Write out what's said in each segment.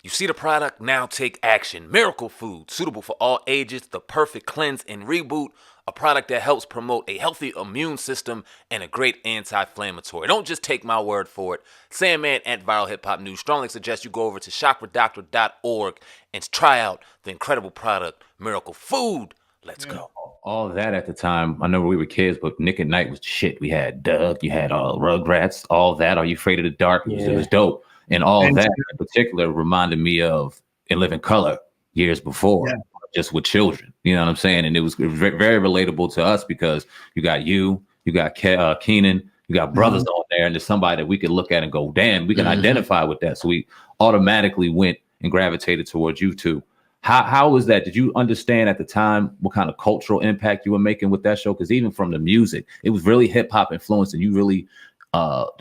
You see the product, now take action. Miracle Food, suitable for all ages, the perfect cleanse and reboot. A product that helps promote a healthy immune system and a great anti-inflammatory. Don't just take my word for it. SamAnt Antiviral Hip Hop News strongly suggests you go over to chakradoctor.org and try out the incredible product, Miracle Food. Let's go. All that at the time, I know we were kids, but Nick at Night was shit. We had Doug, you had Rugrats, all that. Are You Afraid of the Dark? It was dope. And all that in particular reminded me of In Living Color years before. Just with children, you know what I'm saying? And it was very relatable to us because you got Keenan, you got brothers on there, and there's somebody that we could look at and go, damn, we can identify with that. So we automatically went and gravitated towards you two. How was that? Did you understand at the time what kind of cultural impact you were making with that show? Because even from the music, it was really hip hop influenced, and you really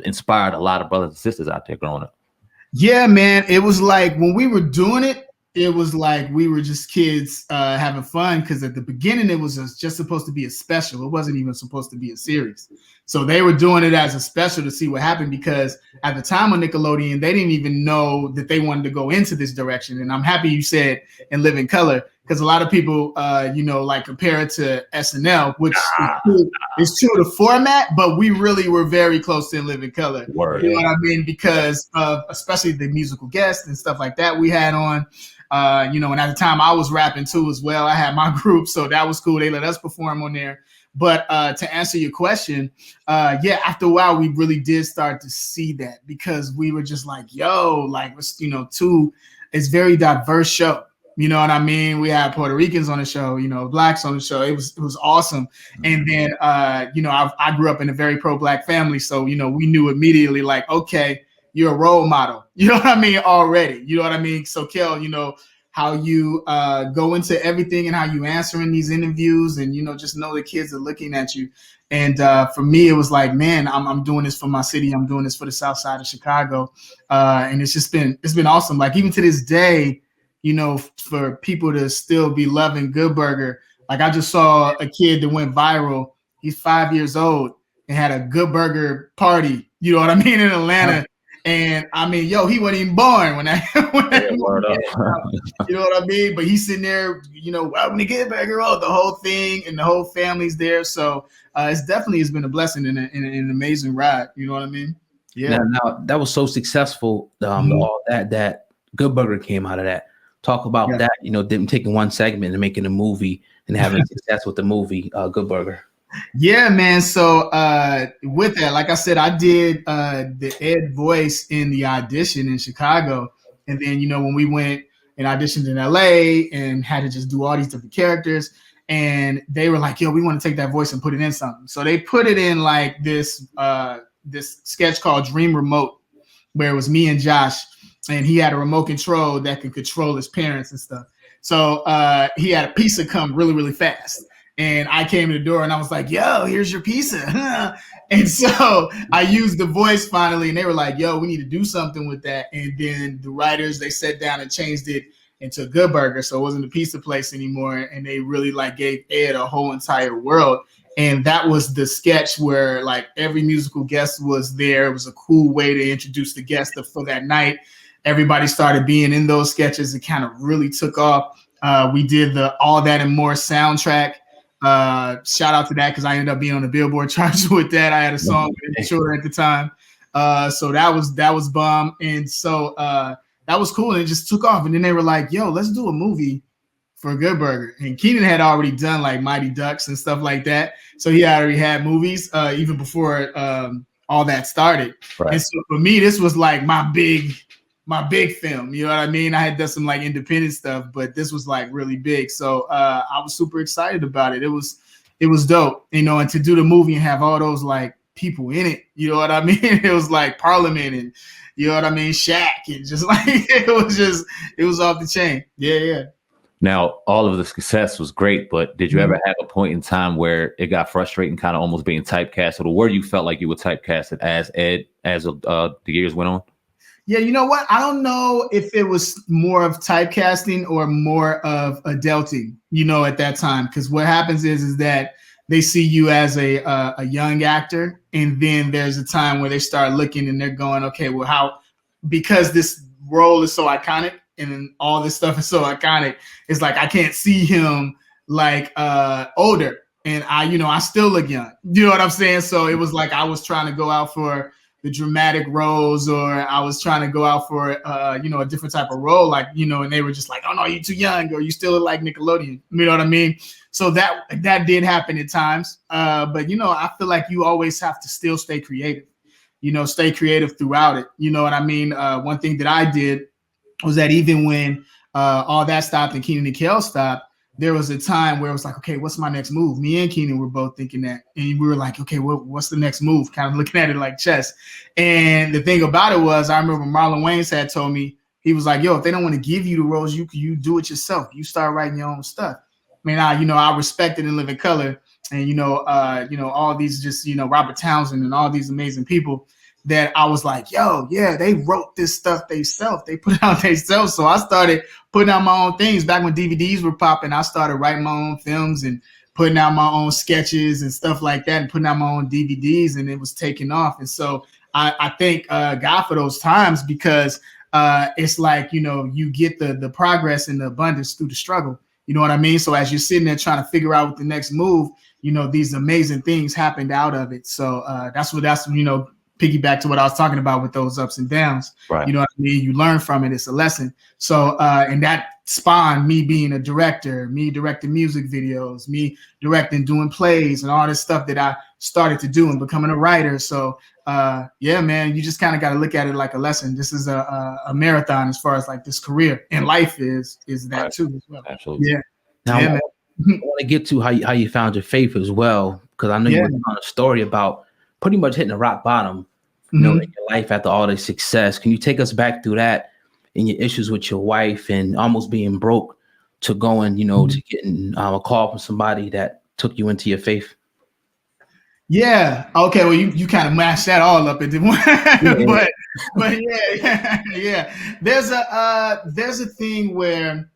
inspired a lot of brothers and sisters out there growing up. Yeah, man. It was like when we were doing it, it was like we were just kids having fun, because at the beginning it was just supposed to be a special. It wasn't even supposed to be a series. So they were doing it as a special to see what happened, because at the time on Nickelodeon, they didn't even know that they wanted to go into this direction. And I'm happy you said In Living Color, because a lot of people, like compare it to SNL, which is true to format, but we really were very close to In Living Color. Word. You know what I mean? Because of especially the musical guests and stuff like that we had on. And at the time I was rapping too as well. I had my group, so that was cool. They let us perform on there. But to answer your question, after a while we really did start to see that, because we were just like, it's very diverse show. You know what I mean? We had Puerto Ricans on the show, blacks on the show. It was awesome. And then I grew up in a very pro-black family, so we knew immediately, like, okay, you're a role model. You know what I mean? Already. You know what I mean? So Kel, how you go into everything and how you answering these interviews, and just know the kids are looking at you. And for me, it was like, man, I'm doing this for my city. I'm doing this for the South Side of Chicago, and it's been awesome. Like even to this day, for people to still be loving Good Burger. Like I just saw a kid that went viral. He's 5 years old and had a Good Burger party. You know what I mean, in Atlanta. And I mean, he wasn't even born when that you know what I mean? But he's sitting there, welcome to Good Burger, the whole thing, and the whole family's there. So it's been a blessing and an amazing ride. You know what I mean? Yeah. Now that was so successful. All that Good Burger came out of that. Talk about that, them taking one segment and making a movie and having success with the movie, Good Burger. Yeah, man. So with that, like I said, I did the Ed voice in the audition in Chicago. And then, when we went and auditioned in LA and had to just do all these different characters, and they were like, yo, we want to take that voice and put it in something. So they put it in like this sketch called Dream Remote, where it was me and Josh, and he had a remote control that could control his parents and stuff. So he had a pizza come really, really fast. And I came to the door and I was like, yo, here's your pizza. And so I used the voice finally, and they were like, yo, we need to do something with that. And then the writers, they sat down and changed it into Good Burger. So it wasn't a pizza place anymore. And they really gave Ed a whole entire world. And that was the sketch where every musical guest was there. It was a cool way to introduce the guest for that night. Everybody started being in those sketches. It kind of really took off. We did the All That and More soundtrack. Shout out to that, because I ended up being on the Billboard charts with that. I had a song with the children at the time. So that was bomb. And so that was cool. And it just took off. And then they were like, yo, let's do a movie for Good Burger. And Keenan had already done Mighty Ducks and stuff like that. So he already had movies even before all that started. Right. And so for me, this was my big film, you know what I mean? I had done some independent stuff, but this was really big. So I was super excited about it. It was dope, and to do the movie and have all those people in it, you know what I mean? It was Parliament and you know what I mean, Shaq, and just it was off the chain. Yeah. Now, all of the success was great, but did you ever have a point in time where it got frustrating, kind of almost being typecasted, or where you felt like you were typecasted as Ed as the years went on? Yeah, you know what? I don't know if it was more of typecasting or more of adulting, at that time. Because what happens is that they see you as a young actor, and then there's a time where they start looking and they're going, okay, well, because this role is so iconic and all this stuff is so iconic. It's like I can't see him like older, and I still look young. You know what I'm saying? So it was like I was trying to go out for the dramatic roles, or I was trying to go out for a different type of role, like, and they were just like, oh no, you're too young, or you still look like Nickelodeon. You know what I mean? So that did happen at times. But I feel like you always have to still stay creative. Stay creative throughout it. You know what I mean? One thing that I did was that even when all that stopped and Keenan and Kel stopped, there was a time where it was like, okay, what's my next move? Me and Keenan were both thinking that. And we were like, okay, what's the next move? Kind of looking at it like chess. And the thing about it was, I remember Marlon Wayans had told me, he was like, yo, if they don't want to give you the roles, you do it yourself. You start writing your own stuff. I mean, I respected In Living Color, and all these just Robert Townsend and all these amazing people that I was like, yo, yeah, they wrote this stuff themselves. They put it out themselves. So I started putting out my own things. Back when DVDs were popping, I started writing my own films and putting out my own sketches and stuff like that, and putting out my own DVDs, and it was taking off. And so I thank God for those times, because it's like, you get the progress and the abundance through the struggle. You know what I mean? So as you're sitting there trying to figure out what the next move, these amazing things happened out of it. So that's piggyback to what I was talking about with those ups and downs. Right. You know what I mean? You learn from it. It's a lesson. So and that spawned me being a director, me directing music videos, me directing, doing plays, and all this stuff that I started to do, and becoming a writer. So yeah, man, you just kind of got to look at it like a lesson. This is a marathon as far as like this career, and life is that right. too as well. Absolutely. Yeah. Now, Yeah, I want to get to how you found your faith as well, because I know you were telling a story about pretty much hitting a rock bottom, in your life after all this success. Can you take us back through that and your issues with your wife and almost being broke to going, to getting a call from somebody that took you into your faith? Yeah. Okay. Well, you kind of mashed that all up into one, but yeah. There's a thing where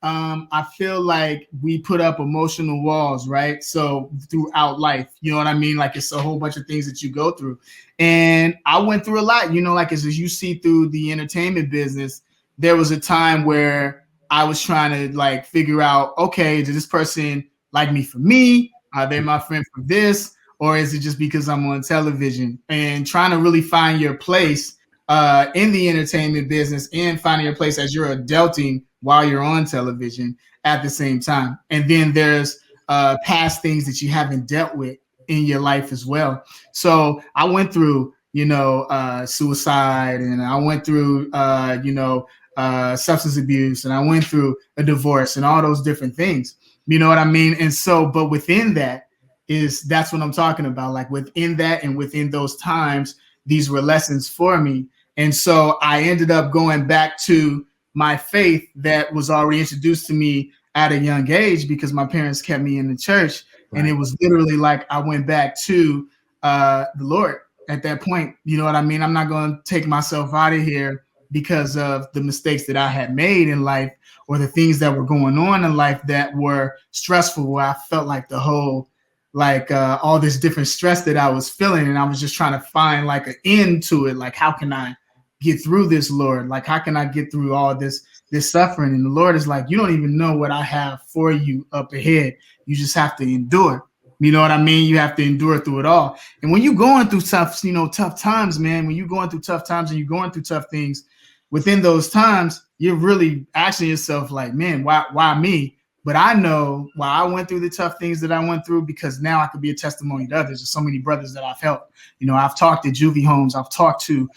I feel like we put up emotional walls, right? So throughout life, you know what I mean? Like, it's a whole bunch of things that you go through. And I went through a lot, like as you see through the entertainment business, there was a time where I was trying to like figure out, okay, does this person like me for me? Are they my friend for this? Or is it just because I'm on television? And trying to really find your place in the entertainment business, and finding your place as you're adulting while you're on television at the same time. And then there's past things that you haven't dealt with in your life as well. So I went through, suicide, and I went through, substance abuse, and I went through a divorce, and all those different things. You know what I mean? And so, but within that that's what I'm talking about. Like within that and within those times, these were lessons for me. And so I ended up going back to my faith that was already introduced to me at a young age, because my parents kept me in the church. Right. And it was literally like I went back to the Lord at that point. You know what I mean? I'm not going to take myself out of here because of the mistakes that I had made in life, or the things that were going on in life that were stressful, where I felt like the whole, all this different stress that I was feeling. And I was just trying to find like an end to it. Like, how can I get through this, Lord? Like, how can I get through all this suffering? And the Lord is like, you don't even know what I have for you up ahead. You just have to endure. You know what I mean? You have to endure through it all. And when you're going through tough times, man, when you're going through tough times and you're going through tough things, within those times, you're really asking yourself like, man, why me? But I know why I went through the tough things that I went through, because now I could be a testimony to others. There's so many brothers that I've helped. I've talked to juvie homes. I've talked to,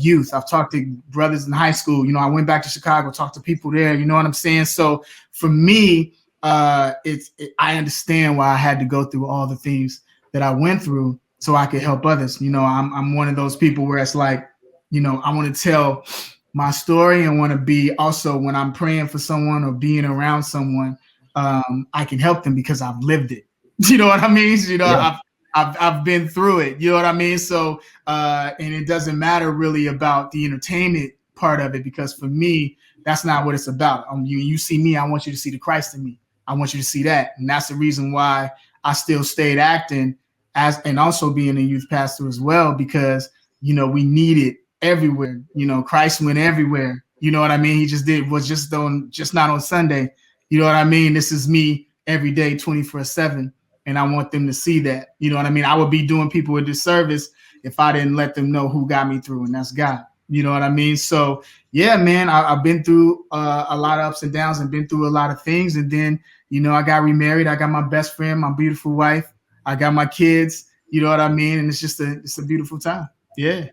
youth. I've talked to brothers in high school. I went back to Chicago, talked to people there. You know what I'm saying? So for me, I understand why I had to go through all the things that I went through so I could help others. I'm one of those people where it's like, I want to tell my story, and want to be also, when I'm praying for someone or being around someone, I can help them because I've lived it. You know what I mean? Yeah. I've been through it. You know what I mean? So, and it doesn't matter really about the entertainment part of it, because for me, that's not what it's about. You see me, I want you to see the Christ in me. I want you to see that. And that's the reason why I still stayed acting and also being a youth pastor as well, because, we need it everywhere. Christ went everywhere. You know what I mean? He just was just not on Sunday. You know what I mean? This is me every day, 24/7. And I want them to see that. You know what I mean? I would be doing people a disservice if I didn't let them know who got me through, and that's God. You know what I mean? So yeah, man, I've been through a lot of ups and downs and been through a lot of things. And then, you know, I got remarried. I got my best friend, my beautiful wife. I got my kids. You know what I mean? And it's a beautiful time. Yeah.